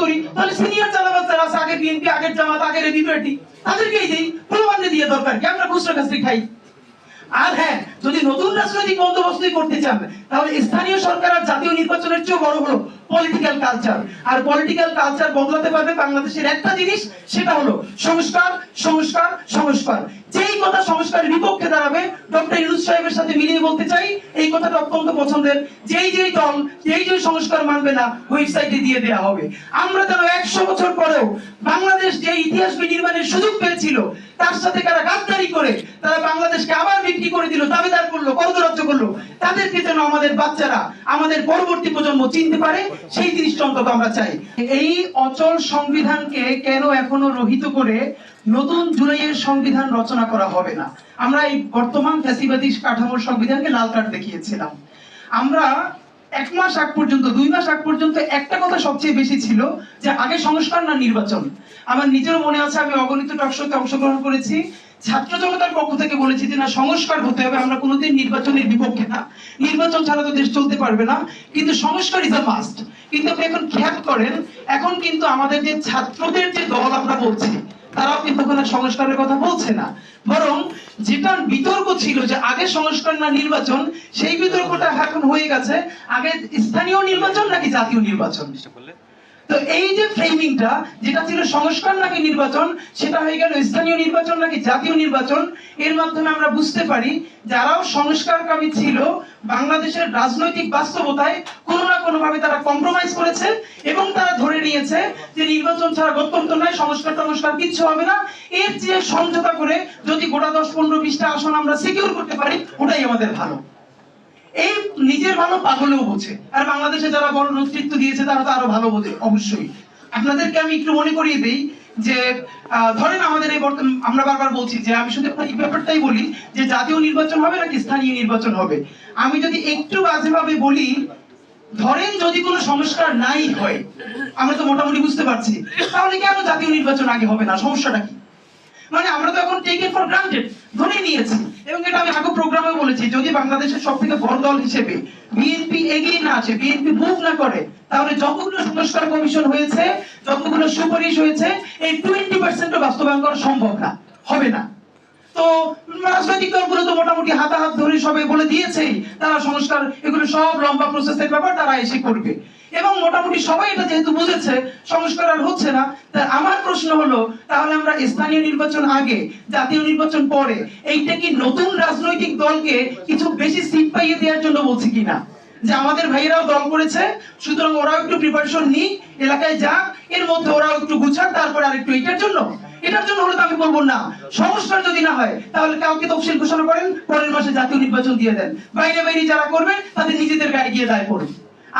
করি, তাহলে সিনিয়র চালাবাজ যারা আছে, আগের বিএনপি, আগের জামাত, আগের এবি পার্টি, তাদেরকেই দিই, প্রমাণে দিয়ে দরকার কি, আমরা খুচরা কাছে খাই। আর হ্যাঁ, যদি নতুন রাজনৈতিক বন্দোবস্তই করতে চান, তাহলে স্থানীয় সরকার আর জাতীয় নির্বাচনের চেয়ে বড় হলো পলিটিক্যাল কালচার। আর পলিটিক্যাল কালচার বদলাতে পারবে বাংলাদেশের একটা জিনিস, সেটা হলো সংস্কার, সংস্কার, সংস্কার। যেই কথা সংস্কারের বিপক্ষে দাঁড়াবে, ডক্টর ইউনূস সাহেবের সাথে মিলিয়ে বলতে চাই, এই কথাটা অত্যন্ত পছন্দের। যেই যেই দল যেই যেই সংস্কার মানবে না, ওয়েবসাইটে দিয়ে দেওয়া হবে। আমরা যেন 100 বছর পরেও বাংলাদেশ যে ইতিহাস বিনির্মাণের সুযোগ পেয়েছিল, তার সাথে কারা গাদ্দারি করে তারা বাংলাদেশকে আবার বিক্রি করে দিল, দাবিদার করলো, করদরাজ্য করলো, তাদেরকে যেন আমাদের বাচ্চারা, আমাদের পরবর্তী প্রজন্ম চিনতে পারে, সেই জিনিসটা অন্তত আমরা চাই। এই অচল সংবিধানকে কেন এখনো রহিত করে নতুন জুলাইয়ের সংবিধান রচনা করা হবে না? আমরা এই বর্তমান ফ্যাসিবাদী কাঠামোর সংবিধানকে লাল কার্ড দেখিয়েছিলাম। আমরা 1 মাস আগ পর্যন্ত, 2 মাস আগ পর্যন্ত একটা কথা সবচেয়ে বেশি ছিল যে আগে সংস্কার না নির্বাচন। আমার নিজেরও মনে আছে, আমি অগণিত টকশোতে অংশগ্রহণ করেছি, ছাত্র জনতার পক্ষ থেকে বলেছি যে না, সংস্কার হতে হবে, আমরা কোনোদিন নির্বাচনের বিপক্ষে না, নির্বাচন ছাড়া তো দেশ চলতে পারবে না, কিন্তু সংস্কার ইজ আ মাস্ট। কিন্তু আপনি এখন খেয়াল করেন, এখন কিন্তু আমাদের যে ছাত্রদের যে দল আমরা বলছি, তারাও কিন্তু কোনো সংস্কারের কথা বলছে না, বরং যেটা বিতর্ক ছিল যে আগে সংস্কার না নির্বাচন, সেই বিতর্কটা এখন হয়ে গেছে আগে স্থানীয় নির্বাচন নাকি জাতীয় নির্বাচন। তো এই যে ফ্রেমিংটা, যেটা ছিল সংস্কার নাকি নির্বাচন, সেটা হয়ে গেল স্থানীয় নির্বাচন নাকি জাতীয় নির্বাচন। এর মাধ্যমে আমরা বুঝতে পারি যারাও সংস্কারকামী ছিল, বাংলাদেশের রাজনৈতিক বাস্তবতায় কোনো না কোনো ভাবে তারা কম্প্রোমাইজ করেছে এবং তারা ধরে নিয়েছে যে নির্বাচন ছাড়া গত্যন্তর নয়, সংস্কার কিচ্ছু হবে না, এর চেয়ে সমঝোতা করে যদি গোটা 10-15-20টা আসন আমরা সিকিউর করতে পারি, ওটাই আমাদের ভালো। এই নিজের ভালো পাগলেও বোঝে, আর বাংলাদেশে যারা বড় নেতৃত্ব দিয়েছে তারা তো আরো ভালো বোঝে অবশ্যই। আপনাদেরকে আমি একটু মনে করিয়ে দেই যে ধরেন আমাদের এই আমরা বারবার বলছি যে, আমি শুধু এই ব্যাপারটাই বলি যে জাতীয় নির্বাচন হবে নাকি স্থানীয় নির্বাচন হবে। আমি যদি একটু বাজেভাবে বলি, ধরেন যদি কোনো সংস্কার নাই হয়, আমরা তো মোটামুটি বুঝতে পারছি, তাহলে কেন জাতীয় নির্বাচন আগে হবে না? সমস্যাটা কি? মানে আমরা তো এখন টেক ইট ফর গ্রান্টেড ধরে নিয়েছি, এবং এটা আমি আগে প্রোগ্রামে বলেছি, যদি বাংলাদেশের সবথেকে বড় দল হিসেবে বিএনপি এগিয়ে না আসে, বিএনপি মুভ না করে, তাহলে যতগুলো সংস্কার কমিশন হয়েছে, যতগুলো সুপারিশ হয়েছে, এই 20% বাস্তবায়ন করা সম্ভব না, হবে না। তো রাজনৈতিক দলগুলো তো মোটামুটি হাতাহাত ধরে সবাই বলে দিয়েছেই তারা সংস্কার, এগুলো সব লম্বা প্রসেসের ব্যাপার, তারা এসে করবে, এবং মোটামুটি সবাই এটা যেহেতু বুঝেছে সংস্কার আর হচ্ছে না। তাই আমার প্রশ্ন হলো, তাহলে আমরা স্থানীয় নির্বাচন আগে, জাতীয় নির্বাচন পরে, এইটা কি নতুন রাজনৈতিক দলকে কিছু বেশি সিট পাইয়ে দেওয়ার জন্য বলছি কিনা? যে আমাদের ভাইয়েরাও দল করেছে, সুতরাং ওরাও একটু প্রিপারেশন নিক, এলাকায় যাক, এর মধ্যে ওরাও একটু গুছাক, তারপরে আরেকটু এটার জন্য হলে তো আমি বলবো না। সংস্কার যদি না হয়, তাহলে কাউকে তফসিল ঘোষণা করেন, পরের মাসে জাতীয় নির্বাচন দিয়ে দেন, বাইরে যারা করবে তাদের নিজেদের গায়ে গিয়ে দায় পড়ে।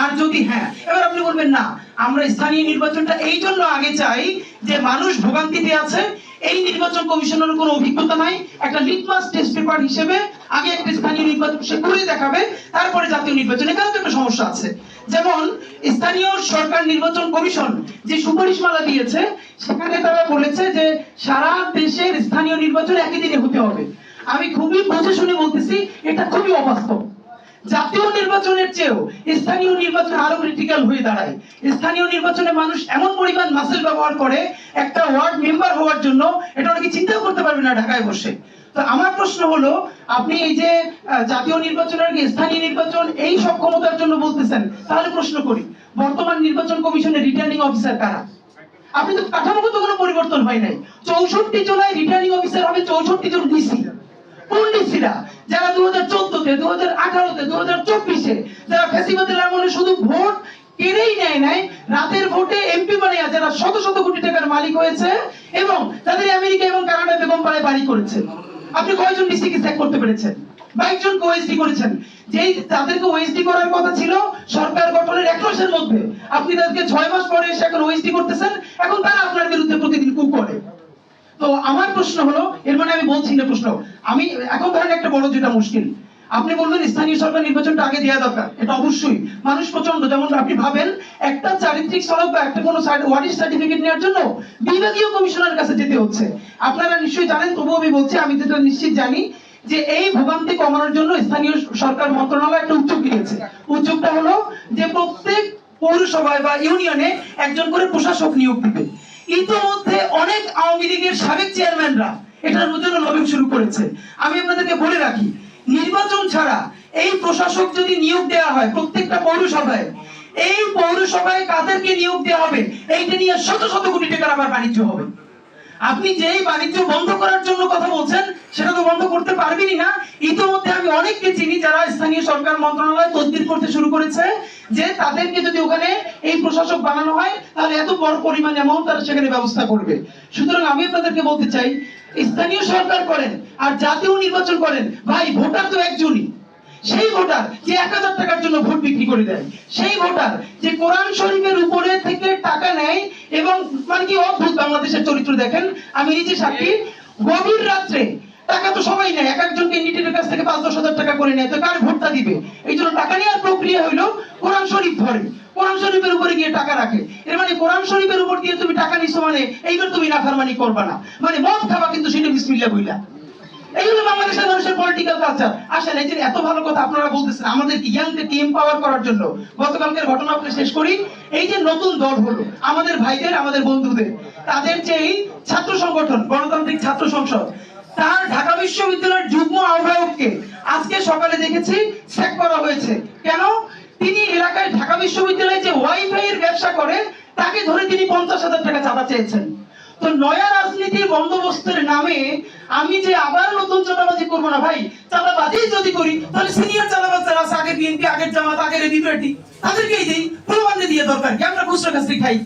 আর যদি হ্যাঁ, এবার আপনি বলবেন না, আমরা স্থানীয় নির্বাচনটা এই জন্য আগে চাই যে মানুষ ভোগান্তিতে আছে, এই নির্বাচন কমিশনের কোনো অভিজ্ঞতা নাই, একটা লিটমাস টেস্ট পেপার হিসেবে আগে একটা স্থানীয় নির্বাচন সে করে দেখাবে, তারপরে জাতীয় নির্বাচন। এখানে তো একটা সমস্যা আছে, যেমন স্থানীয় সরকার নির্বাচন কমিশন যে সুপারিশমালা দিয়েছে, সেখানে তারা বলেছে যে সারা দেশের স্থানীয় নির্বাচন একই দিনে হতে হবে। আমি খুবই বুঝে শুনে বলতেছি, এটা খুবই অবাস্তব। জাতীয় নির্বাচনের চেয়েও স্থানীয় নির্বাচন আরো ক্রিটিক্যাল হয়ে দাঁড়ায়। স্থানীয় নির্বাচনে মানুষ এমন পরিমাণ মাসেল ব্যবহার করে একটা ওয়ার্ড মেম্বার হওয়ার জন্য, এটা অনেকে চিন্তাও করতে পারবে না ঢাকায় বসে। তো আমার প্রশ্ন হলো, আপনি এই যে জাতীয় নির্বাচনের স্থানীয় নির্বাচন এই সক্ষমতার জন্য বলতেছেন, তাহলে প্রশ্ন করি, বর্তমান নির্বাচন কমিশনের রিটার্নিং অফিসার কারা? আপনি তো কাঠামোগত কোনো পরিবর্তন হয় নাই। 64 জেলায় রিটার্নিং অফিসার হবে 64 জন ডিসি। কোন ডিসিরা? যারা 2014-তে, 2018-তে, 2024-এ যারা ফ্যাসিবাদের আমলে শুধু ভোট কেড়েই নেয় নাই, রাতের ভোটে এমপি বানিয়ে যারা শত শত কোটি টাকার মালিক হয়েছে এবং তাদের আমেরিকা এবং কানাডা বেগম পাড়ায় বাড়ি করেছে। আপনি কয়জন ডিসিকে চেক করতে পেরেছেন? 22 জন ওএসডি করেছেন। যেই তাদেরকে ওএসডি করার কথা ছিল সরকার গঠনের 1 মাসের মধ্যে, আপনি তাদেরকে 6 মাস পরে এসে এখন ওএসডি করতেছেন, এখন তারা আপনার বিরুদ্ধে প্রতিদিন কু করে। তো আমার প্রশ্ন হলো, এর মানে আমি বলছি না, প্রশ্ন আমি এখন ধরেন একটা বড় যেটা মুশকিল, আপনি বলবেন স্থানীয় সরকার নির্বাচনটা আগে দেওয়া দরকার, এটা অবশ্যই মানুষ প্রচন্ড, যেমন আপনি ভাবেন একটা চারিত্রিক সনদ বা একটা কোনো ওয়ারিশ সার্টিফিকেট নেওয়ার জন্য বিভাগীয় কমিশনারের কাছে যেতে হচ্ছে। আপনারা নিশ্চয়ই জানেন, তবুও আমি বলছি, আমি যেটা নিশ্চিত জানি যে এই ভোগান্তি কমানোর জন্য স্থানীয় সরকার মন্ত্রণালয় একটা উদ্যোগ নিয়েছে। উদ্যোগটা হলো যে প্রত্যেক পৌরসভায় বা ইউনিয়নে একজন করে প্রশাসক নিয়োগ দিবে। ইতোমধ্যে অনেক আওয়ামী লীগের সাবেক চেয়ারম্যানরা এটার জন্য লবিং শুরু করেছে। আমি আপনাদেরকে বলে রাখি, নির্বাচন ছাড়া এই প্রশাসক যদি নিয়োগ দেওয়া হয় প্রত্যেকটা পৌরসভায়, এই পৌরসভায় কাদেরকে নিয়োগ দেওয়া হবে এইটা নিয়ে শত শত কোটি টাকার আবার বাণিজ্য হবে। আপনি যেই বাণিজ্য বন্ধ করার জন্য কথা বলছেন সেটা তো বন্ধ করতে পারবেনই না। ইতিমধ্যে আমি অনেককে চিনি যারা স্থানীয় সরকার মন্ত্রণালয় তদবির করতে শুরু করেছে যে তাদেরকে যদি ওখানে এই প্রশাসক বানানো হয় তাহলে এত বড় পরিমাণ অ্যামাউন্ট তারা সেখানে ব্যবস্থা করবে। সুতরাং আমি আপনাদেরকে বলতে চাই, স্থানীয় সরকার করেন আর জাতীয় নির্বাচন করেন, ভাই ভোটার তো একজনই। সেই ভোটার যে 1000 টাকার জন্য ভোট বিক্রি করে দেয়, সেই ভোটার যে কোরআন শরীফের উপরে থেকে টাকা নেয় এবং মানে কি অদ্ভুত বাংলাদেশের চরিত্র দেখেন, আমি নিজে সাক্ষী। গভীর রাত্রে টাকা তো সবাই নেয়, এক একজন ক্যান্ডিডেটের কাছ থেকে 5-10 হাজার টাকা করে নেয়, তো কার ভোটটা দিবে? এই জন্য টাকা নেওয়ার প্রক্রিয়া হইলো কোরআন শরীফ ধরে কোরআন শরীফের উপরে গিয়ে টাকা রাখে। এর মানে কোরআন শরীফের উপর দিয়ে তুমি টাকা নিছো মানে এইবার তুমি নাফরমানি করবা না, মানে মদ খাবা কিন্তু সেটা বিসমিল্লাহ বইলা। এই হলো বাংলাদেশের মানুষের পলিটিক্যাল কালচার। আসেন, এই যে এত ভালো কথা আপনারা বলতেছেন আমাদের ইয়াংদেরকে এম্পাওয়ার করার জন্য, গতকালকের ঘটনা আপনি শেষ করি। এই যে নতুন দল হলো আমাদের ভাইদের, আমাদের বন্ধুদের, তাদের যে এই ছাত্র সংগঠন গণতান্ত্রিক ছাত্র সংসদ, তার ঢাকা বিশ্ববিদ্যালয়ের যুগ্ম আহ্বায়ককে আজকে সকালে দেখেছি স্যাক করা হয়েছে। কেন? তিনি এলাকায় ঢাকা বিশ্ববিদ্যালয়ে যে ওয়াইফাই এর ব্যবসা করে তাকে ধরে তিনি 50,000 টাকা চাঁদা চেয়েছেন। তো নয়া রাজনীতির বন্দোবস্তের নামে আমি যে আবার নতুন চাঁদাবাজি করবো না ভাই। চাঁদাবাজি যদি করি তাহলে সিনিয়র চাঁদাবাজ যারা আছে, আগে বিএনপি, আগের জামাত, আগের এবিপিটি, তাদেরকেই দিই, প্রমাণে দিয়ে দরকার কি আমরা খুচরা কাছরি খাই।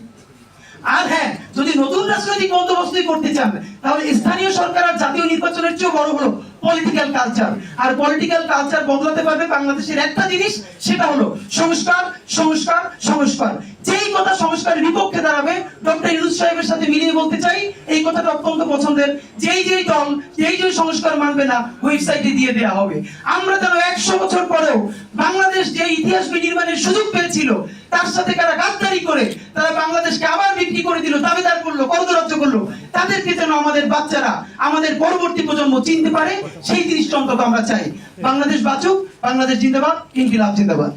আর হ্যাঁ, যদি নতুন রাজনৈতিক বন্দোবস্তই করতে চান তাহলে স্থানীয় সরকার আর জাতীয় নির্বাচনের চেয়ে বড় হলো পলিটিক্যাল কালচার। আর পলিটিক্যাল কালচার বদলাতে পারবে বাংলাদেশের একটা জিনিস, সেটা হলো সংস্কার, সংস্কার, সংস্কার। যেই কথা সংস্কারের বিপক্ষে দাঁড়াবে ডক্টর ইউনূস সাহেবের সাথে মিলিয়ে বলতে চাই, এই কথাটা অত্যন্ত পছন্দের। যেই যেই দল যেই যেই সংস্কার মানবে না ওয়েবসাইটে দিয়ে দেওয়া হবে। আমরা যেন 100 বছর পরেও বাংলাদেশ যে ইতিহাস বিনির্মাণের সুযোগ পেয়েছিল তার সাথে কারা গাদ্দারি করে তারা বাংলাদেশকে আবার বিক্রি করে দিল, দাবিদার করলো, করদরাজ্য করলো, তাদেরকে যেন আমাদের বাচ্চারা, আমাদের পরবর্তী প্রজন্ম চিনতে পারে, সেই জিনিসটা অন্তত আমরা চাই। বাংলাদেশ বাঁচুক, বাংলাদেশ জিন্দাবাদ, ইনকিলাব জিন্দাবাদ।